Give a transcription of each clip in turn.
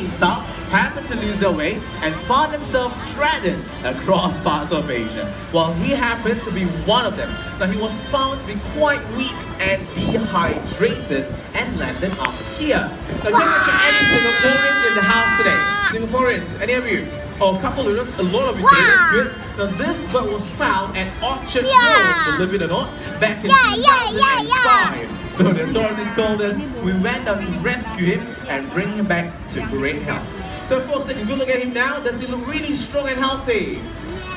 heading south happened to lose their way and found themselves stranded across parts of Asia. Well, he happened to be one of them. Now, he was found to be quite weak and dehydrated and landed up here. Now, can you check any Singaporeans in the house today? Singaporeans, any of you? Oh, a couple of them, a lot of you today, that's good. Now, this bird was found at Orchard Road, believe it or not, back in 2005. So the authorities called us, we went down to rescue him and bring him back to great health. So folks, take a good look at him now. Does he look really strong and healthy?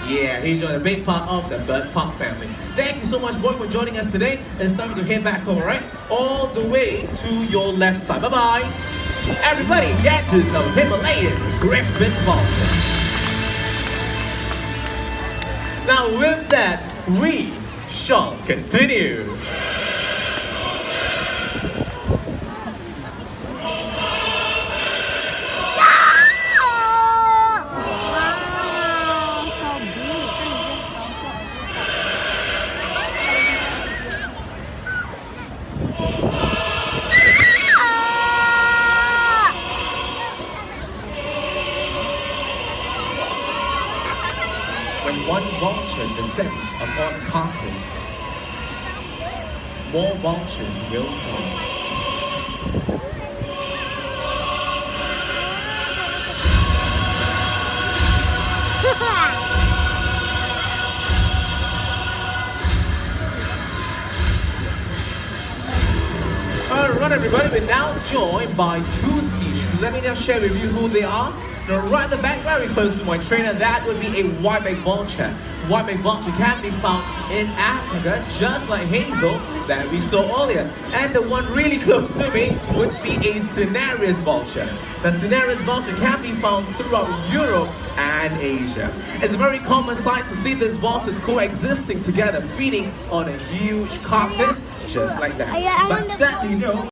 Yeah, he joined a big part of the bird park family. Thank you so much, boy, for joining us today. It's time to head back home, alright? All the way to your left side. Bye-bye. Everybody get to some Himalayan griffin vulture. Now with that, we shall continue. When one vulture descends upon carcass, more vultures will follow. Alright everybody, we're now joined by two species. Let me now share with you who they are. Now right at the back, very close to my trainer, that would be a white-backed vulture. White-backed vulture can be found in Africa, just like Hazel that we saw earlier. And the one really close to me would be a cinereous vulture. The cinereous vulture can be found throughout Europe and Asia. It's a very common sight to see these vultures coexisting together, feeding on a huge carcass, just like that. But sadly, no.